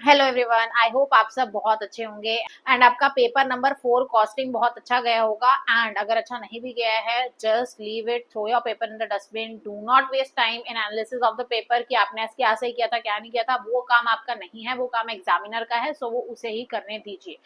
Hello everyone, I hope आप सब बहुत अच्छे होंगे एंड आपका पेपर नंबर 4 कॉस्टिंग बहुत अच्छा गया होगा। एंड अगर अच्छा नहीं भी गया है, just leave it, throw your paper in the dustbin. Do not waste time in analysis of the paper कि आपने क्या सही किया था क्या नहीं किया था। वो काम आपका नहीं है, वो काम एग्जामिनर का है, सो वो उसे ही करने दीजिए।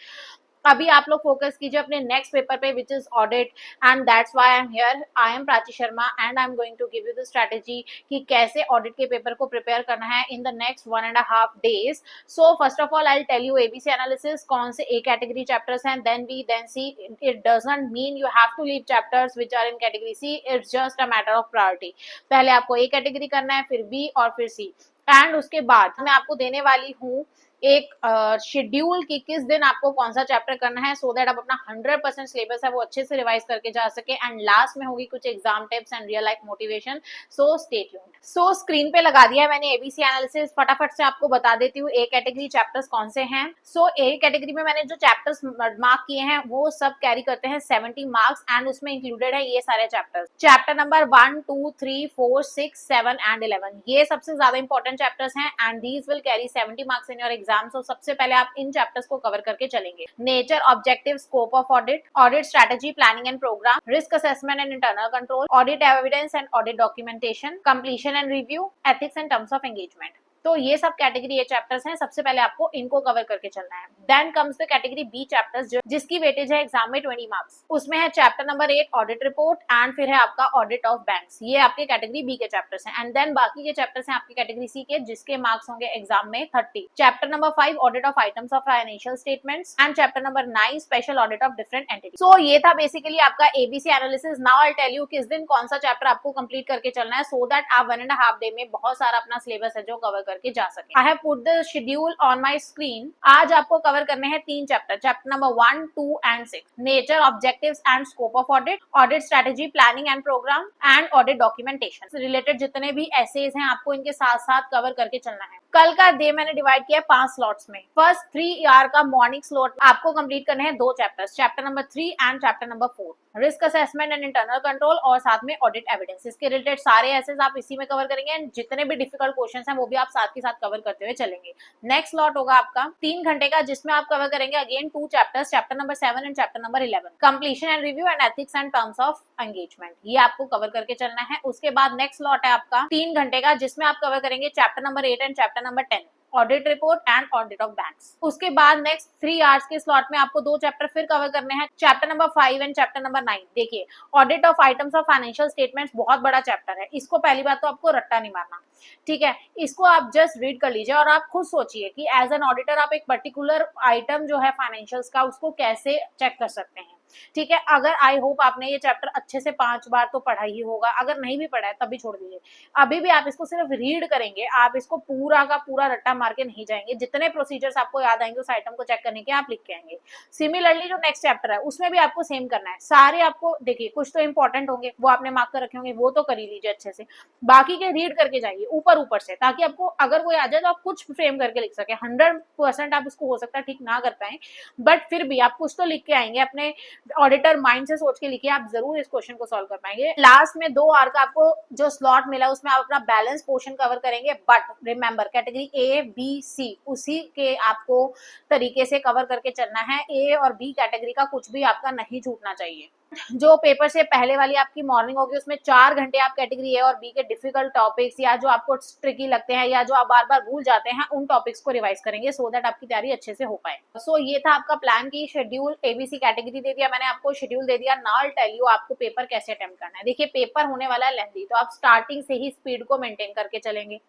अभी आप लोग फोकस कीजिए अपने नेक्स्ट पेपर पे which is audit. And that's why I am here. I am Prachi Sharma and I am going to give you the strategy कि कैसे ऑडिट के पेपर को प्रिपेयर करना है in the next 1.5 days। So first of all I tell you ABC analysis कौन से A category chapters हैं, then C. It does not mean you have to leave chapters which are in category C, it's just a matter of priority. पहले आपको A category करना है, फिर B और फिर सी। एंड उसके बाद मैं आपको देने वाली हूँ एक शेड्यूल कि किस दिन आपको कौन सा चैप्टर करना है, सो दैट आप अपना 100% सिलेबस है वो अच्छे से रिवाइज करके जा सके। एंड लास्ट में होगी कुछ exam tips and real life motivation. So stay tuned. So screen पे लगा दिया है मैंने एबीसी एनालिसिस। फटाफट से आपको बता देती हूँ ए कैटेगरी चैप्टर्स कौन से हैं। सो ए कैटेगरी में मैंने जो चैप्टर्स मार्क किए हैं वो सब कैरी करते हैं 70 मार्क्स एंड उसमें इंक्लूडेड है ये सारे चैप्टर्स। चैप्टर नंबर 1, 2, 3, 4, 6, 7 एंड 11 ये सबसे ज्यादा इंपॉर्टेंट चैप्टर्स हैं and these will carry 70 marks in your exam. तो सबसे पहले आप इन चैप्टर्स को कवर करके चलेंगे। Nature, objective, scope of audit, audit strategy, planning and programme, risk assessment and internal control, audit evidence and audit documentation, completion and review, ethics and terms of engagement. तो ये सब कैटेगरी ये chapters हैं, सबसे पहले आपको इनको कवर करके चलना है। Then comes the category B chapters जिसकी वेटेज है एग्जाम में 20 मार्क्स। उसमें है chapter number 8 audit report and फिर है आपका ऑडिट ऑफ बैंक्स। ये आपके कैटेगरी बी के चैप्टर्स हैं। एंड देन बाकी के चैप्टर्स हैं आपकी कैटेगरी सी के जिसके मार्क्स होंगे एग्जाम में 30। Chapter number 5 audit of items of financial statements and chapter number 9 special audit of different entities. So ये था बेसिकली आपका ABC analysis. Now I tell you किस दिन कौन सा चैप्टर आपको कंप्लीट करके चलना है, सो दैट आप 1.5 डे में बहुत सारा अपना सिलेबस है जो कवर करके जा सके। I have put the schedule on my screen. आज आपको कवर करने हैं 3 chapter, chapter number 1, 2 and 6। Nature, objectives and scope of audit, audit strategy, planning and programme and audit documentation. Related जितने भी एसेज हैं आपको इनके साथ साथ कवर करके चलना है। कल का डे मैंने डिवाइड किया 5 स्लॉट्स में। फर्स्ट 3 आवर का मॉर्निंग स्लॉट आपको कंप्लीट करने हैं 2 chapters, chapter number 3 and chapter number 4, risk assessment and internal control और साथ में ऑडिट एविडेंस। इसके रिलेटेड सारे एसेज आप इसी में कवर करेंगे एंड जितने भी डिफिकल्ट क्वेश्चंस हैं वो भी आप साथ के साथ कवर करते हुए चलेंगे। नेक्स्ट स्लॉट होगा आपका 3 घंटे का जिसमें आप कवर करेंगे again 2 chapters, chapter number 7 and chapter number 11, completion and review and ethics and terms of engagement. ये आपको कवर करके चलना है। उसके बाद नेक्स्ट स्लॉट है आपका 3 घंटे का जिसमें आप कवर करेंगे chapter number 8 and chapter number 10, audit report and audit of banks. उसके बाद नेक्स्ट 3 आवर्स के स्लॉट में आपको 2 चैप्टर फिर कवर करने हैं, chapter number 5 and chapter number 9। देखिए audit of items of financial statements बहुत बड़ा चैप्टर है, इसको पहली बात तो आपको रट्टा नहीं मारना, ठीक है। इसको आप जस्ट रीड कर लीजिए और आप खुद सोचिए कि एज एन ऑडिटर आप एक पर्टिकुलर आइटम जो है फाइनेंशियल्स का उसको कैसे चेक कर सकते हैं, ठीक है। अगर आई होप आपने ये चैप्टर अच्छे से 5 बार तो पढ़ा ही होगा, अगर नहीं भी पढ़ा है तब भी छोड़ दीजिए। अभी भी आप इसको सिर्फ रीड करेंगे, आप इसको पूरा का पूरा रट्टा मार के नहीं जाएंगे। जितने प्रोसीजर्स आपको याद आएंगे उस आइटम को चेक करने के आप लिख के आएंगे। सिमिलरली जो नेक्स्ट चैप्टर है उसमें भी आपको सेम करना है। सारे आपको देखिए कुछ तो इंपॉर्टेंट होंगे वो आपने मार्क कर रखे होंगे, वो तो कर ही लीजिए अच्छे से। बाकी के रीड करके जाइए ऊपर ऊपर से, ताकि आपको अगर कोई आ जाए तो आप कुछ फ्रेम करके लिख सके। 100% आप उसको हो सकता है ठीक ना कर पाए, बट फिर भी आप कुछ तो लिख के आएंगे, अपने ऑडिटर माइंड से सोच के लिखिए, आप जरूर इस क्वेश्चन को सॉल्व कर पाएंगे। लास्ट में 2 आवर का आपको जो स्लॉट मिला उसमें आप अपना बैलेंस पोर्शन कवर करेंगे, but remember category A B C उसी के आपको तरीके से कवर करके चलना है। ए और बी कैटेगरी का कुछ भी आपका नहीं छूटना चाहिए। जो पेपर से पहले वाली आपकी मॉर्निंग होगी उसमें 4 घंटे आप कैटेगरी ए और बी के डिफिकल्ट टॉपिक्स या जो आपको ट्रिकी लगते हैं या जो आप बार बार भूल जाते हैं उन टॉपिक्स को रिवाइज करेंगे, सो दैट आपकी तैयारी अच्छे से हो पाए। सो ये था आपका प्लान की शेड्यूल। एबीसी कैटेगरी दे दिया मैंने आपको, शेड्यूल दे दिया। नाउ आई टेल यू आपको पेपर कैसे अटेम्प्ट करना है। देखिए पेपर होने वाला है लेंथी, तो आप स्टार्टिंग से ही स्पीड को मेंटेन करके चलेंगे।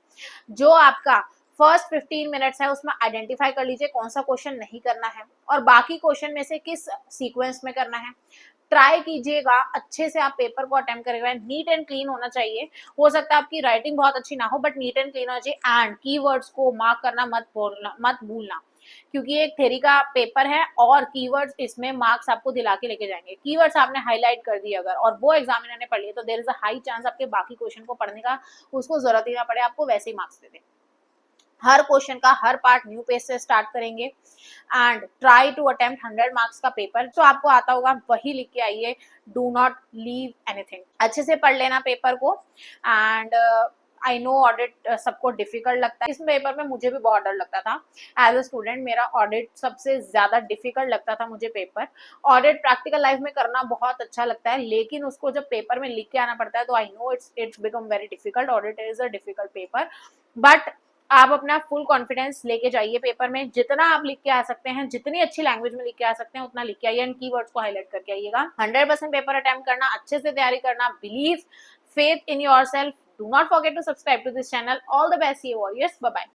जो आपका फर्स्ट 15 मिनट्स है उसमें आइडेंटिफाई कर लीजिए कौन सा क्वेश्चन नहीं करना है और बाकी क्वेश्चन में से किस सीक्वेंस में करना है। ट्राई कीजिएगा अच्छे से आप पेपर को अटेम्प्ट करेगा। नीट एंड क्लीन होना चाहिए। हो सकता है आपकी राइटिंग बहुत अच्छी ना हो, बट नीट एंड क्लीन होना चाहिए। एंड कीवर्ड्स को मार्क करना मत भूलना, क्योंकि एक थ्योरी का पेपर है और कीवर्ड्स इसमें मार्क्स आपको दिला के लेके जाएंगे। कीवर्ड्स आपने हाईलाइट कर दिए अगर और वो एग्जामिनर ने पढ़ लिए तो there is a high chance आपके बाकी क्वेश्चन को पढ़ने का उसको जरूरत ही ना पड़े, आपको वैसे ही मार्क्स दे दे। हर क्वेश्चन का हर पार्ट न्यू पेज से स्टार्ट करेंगे and try to attempt 100 marks का पेपर। तो आपको आता होगा वही लिख के आइए, डू नॉट लीव एनीथिंग। अच्छे से पढ़ लेना पेपर को एंड आई नो ऑडिट सबको डिफिकल्ट लगता है, इस पेपर में मुझे भी बहुत डर लगता था एज अ स्टूडेंट, मेरा ऑडिट सबसे ज्यादा डिफिकल्ट लगता था मुझे पेपर। ऑडिट प्रैक्टिकल लाइफ में करना बहुत अच्छा लगता है, लेकिन उसको जब पेपर में लिख के आना पड़ता है तो I know it's become very difficult. Audit is a difficult paper, but आप अपना फुल कॉन्फिडेंस लेके जाइए पेपर में, जितना आप लिख के आ सकते हैं, जितनी अच्छी लैंग्वेज में लिख के आ सकते हैं उतना लिख के आइए, एंड कीवर्ड्स को हाईलाइट करके आइएगा। 100% पेपर अटेम्प्ट करना, अच्छे से तैयारी करना, believe, faith in yourself. Do not forget to subscribe to this channel. All the best, see you warriors. Bye bye.